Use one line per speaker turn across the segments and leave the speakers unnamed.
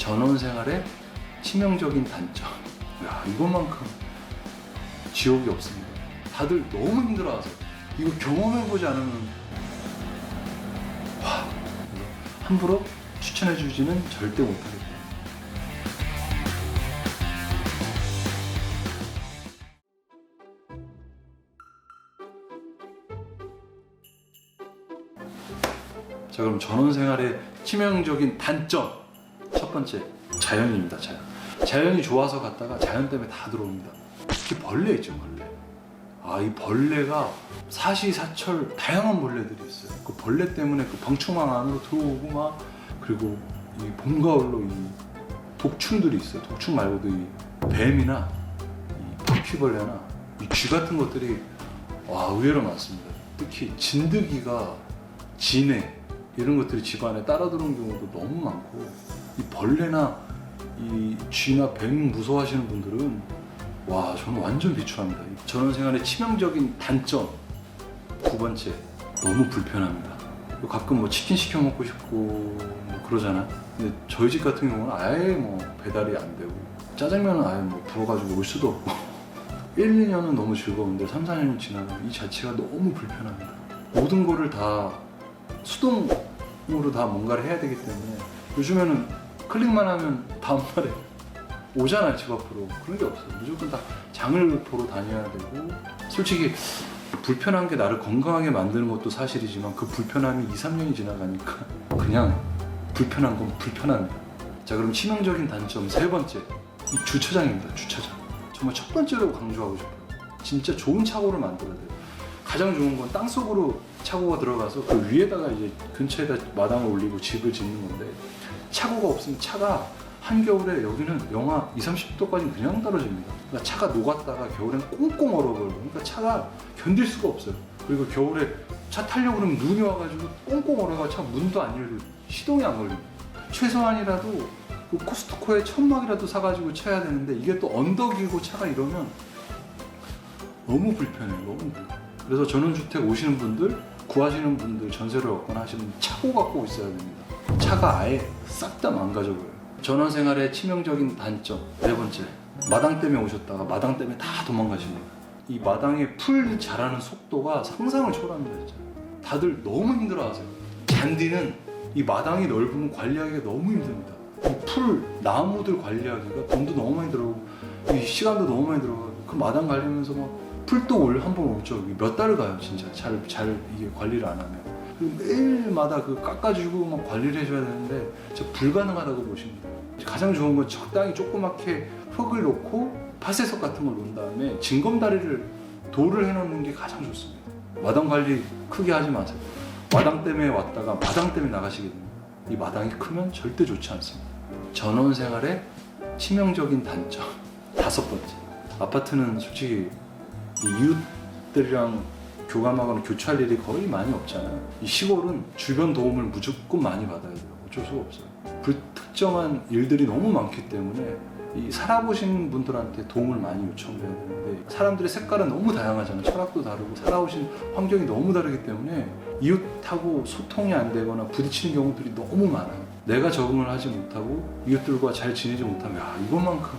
전원 생활의 치명적인 단점. 야, 이것만큼 지옥이 없습니다. 다들 너무 힘들어하세요. 이거 경험해보지 않으면 함부로 추천해주지는 절대 못하겠다. 자, 그럼 전원 생활의 치명적인 단점 첫 번째, 자연입니다. 자연이 좋아서 갔다가 자연 때문에 다 들어옵니다. 특히 벌레 있죠, 벌레. 이 벌레가 사시사철 다양한 벌레들이 있어요. 그 벌레 때문에 그 방충망 안으로 들어오고 막, 그리고 이 봄 가을로 이 독충들이 있어요. 독충 말고도 이 뱀이나 이 바퀴벌레나 이 쥐 같은 것들이 의외로 많습니다. 특히 진드기가 진해 이런 것들이 집안에 따라 들어온 경우도 너무 많고, 이 벌레나 이 쥐나 뱀 무서워하시는 분들은 저는 완전 비추합니다. 전원 생활의 치명적인 단점 두 번째, 너무 불편합니다. 가끔 뭐 치킨 시켜 먹고 싶고 그러잖아. 근데 저희 집 같은 경우는 아예 배달이 안 되고, 짜장면은 아예 부어가지고 올 수도 없고 1, 2년은 너무 즐거운데 3, 4년이 지나면 이 자체가 너무 불편합니다. 모든 거를 다 수동으로 다 뭔가를 해야 되기 때문에 요즘에는 클릭만 하면 다음날에 오잖아요, 집 앞으로. 그런 게 없어요. 무조건 다 장을 보러 다녀야 되고, 솔직히 불편한 게 나를 건강하게 만드는 것도 사실이지만 그 불편함이 2, 3년이 지나가니까 그냥 불편한 건 불편합니다. 자, 그럼 치명적인 단점 세 번째, 이 주차장입니다. 주차장. 정말 첫 번째로 강조하고 싶어요. 진짜 좋은 차고를 만들어야 돼요. 가장 좋은 건 땅속으로 차고가 들어가서 그 위에다가 이제 근처에다 마당을 올리고 집을 짓는 건데, 차고가 없으면 차가 한겨울에 여기는 영하 20, 30도까지 그냥 떨어집니다. 그러니까 차가 녹았다가 겨울엔 꽁꽁 얼어버려요. 그러니까 차가 견딜 수가 없어요. 그리고 겨울에 차 타려고 그러면 눈이 와가지고 꽁꽁 얼어가 차 문도 안 열고 시동이 안 걸립니다. 최소한이라도 그 코스트코에 천막이라도 사가지고 쳐야 되는데, 이게 또 언덕이고 차가 이러면 너무 불편해요. 너무 불편해요. 그래서 전원주택 오시는 분들, 구하시는 분들, 전세를 얻거나 하시는 분들 차고 갖고 있어야 됩니다. 차가 아예 싹 다 망가져버려요. 전원생활의 치명적인 단점 네 번째, 마당 때문에 오셨다가 마당 때문에 다 도망가십니다. 이 마당에 풀 자라는 속도가 상상을 초월합니다. 진짜. 다들 너무 힘들어하세요. 잔디는 이 마당이 넓으면 관리하기가 너무 힘듭니다. 이 풀, 나무들 관리하기가 돈도 너무 많이 들어가고 이 시간도 너무 많이 들어가고, 그 마당 관리하면서 막 풀도 한번 오죠. 몇 달을 가요, 진짜. 잘 이게 관리를 안 하면. 매일마다 그 깎아주고 막 관리를 해줘야 되는데 진짜 불가능하다고 보시면 돼요. 가장 좋은 건 적당히 조그맣게 흙을 놓고 파쇄석 같은 걸 놓은 다음에 징검다리를 돌을 해놓는 게 가장 좋습니다. 마당 관리 크게 하지 마세요. 마당 때문에 왔다가 마당 때문에 나가시게 됩니다. 이 마당이 크면 절대 좋지 않습니다. 전원 생활의 치명적인 단점 다섯 번째, 아파트는 솔직히 이 이웃들이랑 교감하거나 교차할 일이 거의 많이 없잖아요. 이 시골은 주변 도움을 무조건 많이 받아야 돼요. 어쩔 수가 없어요. 불특정한 일들이 너무 많기 때문에 이 살아보신 분들한테 도움을 많이 요청해야 되는데, 사람들의 색깔은 너무 다양하잖아요. 철학도 다르고 살아오신 환경이 너무 다르기 때문에 이웃하고 소통이 안 되거나 부딪히는 경우들이 너무 많아요. 내가 적응을 하지 못하고 이웃들과 잘 지내지 못하면 이것만큼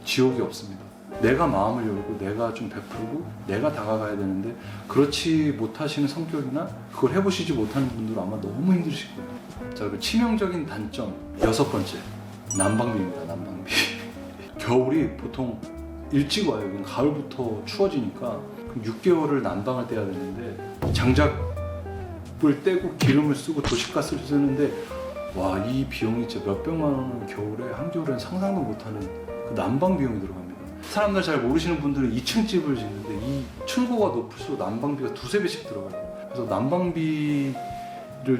지옥이 없습니다. 내가 마음을 열고 내가 좀 베풀고 내가 다가가야 되는데, 그렇지 못하시는 성격이나 그걸 해보시지 못하는 분들은 아마 너무 힘드실 거예요. 자, 그리고 치명적인 단점 여섯 번째, 난방비입니다. 난방비. 겨울이 보통 일찍 와요. 여기는 가을부터 추워지니까 6개월을 난방을 떼야 되는데, 장작불 떼고 기름을 쓰고 도시가스를 쓰는데 이 비용이 진짜 몇백만 원은 겨울에 한겨울엔 상상도 못하는 그 난방 비용이 들어갑니다. 사람들 잘 모르시는 분들은 2층 집을 짓는데 이 층고가 높을수록 난방비가 두세 배씩 들어가요. 그래서 난방비를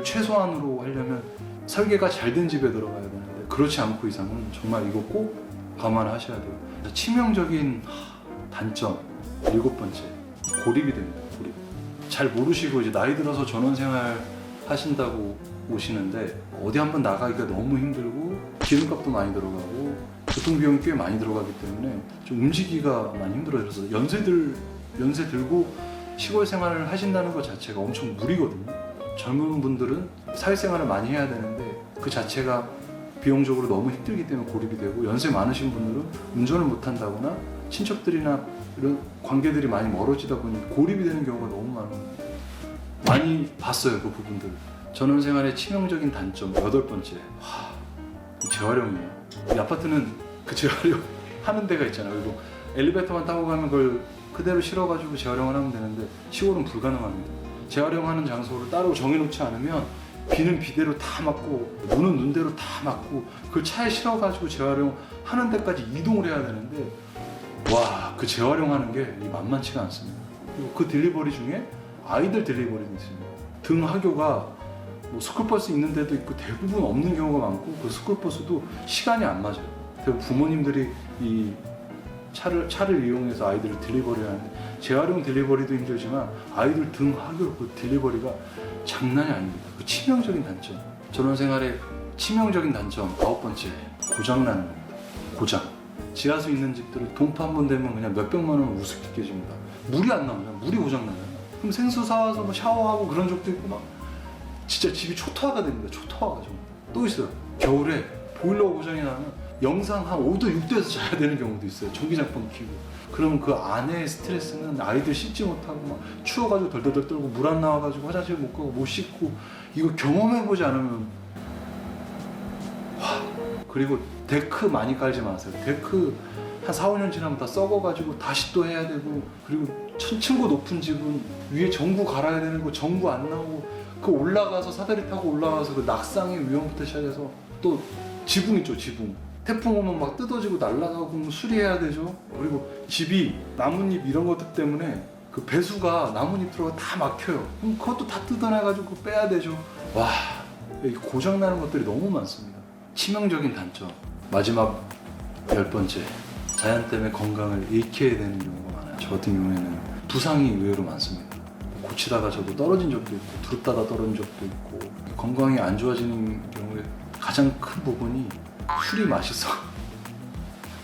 최소한으로 하려면 설계가 잘 된 집에 들어가야 되는데, 그렇지 않고 이상은 정말 이거 꼭 감안하셔야 돼요. 치명적인 단점 일곱 번째, 고립이 됩니다. 고립. 잘 모르시고 이제 나이 들어서 전원생활 하신다고 오시는데 어디 한번 나가기가 너무 힘들고 기름값도 많이 들어가고 교통비용이 꽤 많이 들어가기 때문에 좀 움직이기가 많이 힘들어져서 연세 들고 시골 생활을 하신다는 것 자체가 엄청 무리거든요. 젊은 분들은 사회생활을 많이 해야 되는데 그 자체가 비용적으로 너무 힘들기 때문에 고립이 되고, 연세 많으신 분들은 운전을 못한다거나 친척들이나 이런 관계들이 많이 멀어지다 보니 고립이 되는 경우가 너무 많이 봤어요. 그 부분들. 전원생활의 치명적인 단점 8번째, 이 재활용이에요. 이 아파트는 그 재활용 하는 데가 있잖아요. 그리고 엘리베이터만 타고 가면 그걸 그대로 실어가지고 재활용을 하면 되는데, 시골은 불가능합니다. 재활용하는 장소를 따로 정해놓지 않으면 비는 비대로 다 맞고 눈은 눈대로 다 맞고, 그걸 차에 실어가지고 재활용하는 데까지 이동을 해야 되는데, 와, 그 재활용하는 게 만만치가 않습니다. 그리고 그 딜리버리 중에 아이들 딜리버리도 있습니다. 등하교가 뭐 스쿨버스 있는 데도 있고 대부분 없는 경우가 많고, 그 스쿨버스도 시간이 안 맞아요. 대부분 부모님들이 이 차를 이용해서 아이들을 딜리버리 하는데, 재활용 딜리버리도 힘들지만 아이들 등하교 그 딜리버리가 장난이 아닙니다. 그 치명적인 단점, 전원생활의 치명적인 단점 9번째, 고장나는 겁니다. 고장. 지하수 있는 집들은 동파 한 번 되면 그냥 몇백만 원 우습게 깨집니다. 물이 안 나오잖아요. 물이 고장나요. 그럼 생수 사와서 뭐 샤워하고 그런 적도 있고, 막 진짜 집이 초토화가 됩니다. 초토화가 좀. 또 있어요. 겨울에 보일러 고장이 나면 영상 한 5도 6도에서 자야 되는 경우도 있어요. 전기장판 켜고. 그러면 그 안에 스트레스는 아이들 씻지 못하고 막 추워가지고 덜덜덜 떨고 물 안 나와가지고 화장실 못 가고 못 씻고, 이거 경험해보지 않으면. 그리고 데크 많이 깔지 마세요. 데크 한 4, 5년 지나면 다 썩어가지고 다시 또 해야 되고, 그리고 층고 높은 집은 위에 전구 갈아야 되는 거 전구 안 나오고, 그 올라가서 사다리 타고 올라가서 그 낙상의 위험부터 시작해서 또 지붕 있죠, 지붕. 태풍 오면 막 뜯어지고 날아가고 수리해야 되죠. 그리고 집이 나뭇잎 이런 것들 때문에 그 배수가 나뭇잎 들어가 다 막혀요. 그럼 그것도 다 뜯어내가지고 빼야 되죠. 와, 고장나는 것들이 너무 많습니다. 치명적인 단점 마지막 10번째, 자연 때문에 건강을 잃게 되는 경우가 많아요. 저 같은 경우에는 부상이 의외로 많습니다. 고치다가 저도 떨어진 적도 있고, 두릅다가 떨어진 적도 있고, 건강이 안 좋아지는 경우에 가장 큰 부분이 술이 맛있어.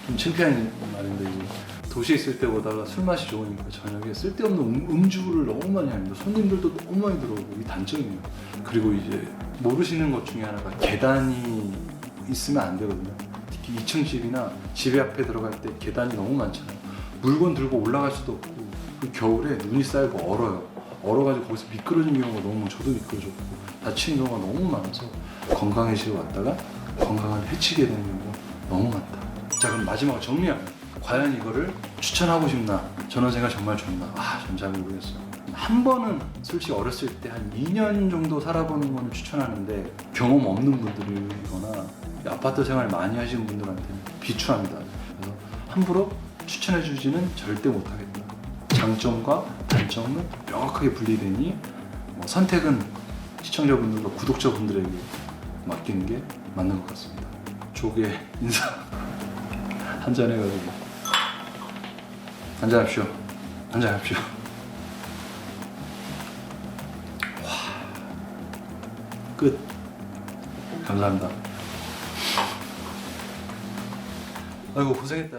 좀 창피한 말인데, 도시에 있을 때보다가 술 맛이 좋으니까 저녁에 쓸데없는 음주를 너무 많이 합니다. 손님들도 너무 많이 들어오고, 이 단점이에요. 그리고 이제 모르시는 것 중에 하나가 계단이 있으면 안 되거든요. 특히 2층 집이나 집에 앞에 들어갈 때 계단이 너무 많잖아요. 물건 들고 올라갈 수도 없고, 그 겨울에 눈이 쌓이고 얼어가지고 거기서 미끄러진 경우가 너무, 저도 미끄러졌고 다치는 경우가 너무 많아서 건강해지러 왔다가 건강을 해치게 되는 경우가 너무 많다. 자, 그럼 마지막으로 정리합니다. 과연 이거를 추천하고 싶나? 전원생활 정말 좋나? 전 잘 모르겠어요. 한 번은 솔직히 어렸을 때 한 2년 정도 살아보는 거는 추천하는데, 경험 없는 분들이거나 아파트 생활 많이 하시는 분들한테는 비추합니다. 그래서 함부로 추천해주지는 절대 못하겠다. 장점과 단점은 명확하게 분리되니 선택은 시청자분들과 구독자분들에게 맡기는 게 맞는 것 같습니다. 조개 인사 한잔 해가지고 한잔합시오. 한잔합시오. 끝. 감사합니다. 아이고, 고생했다.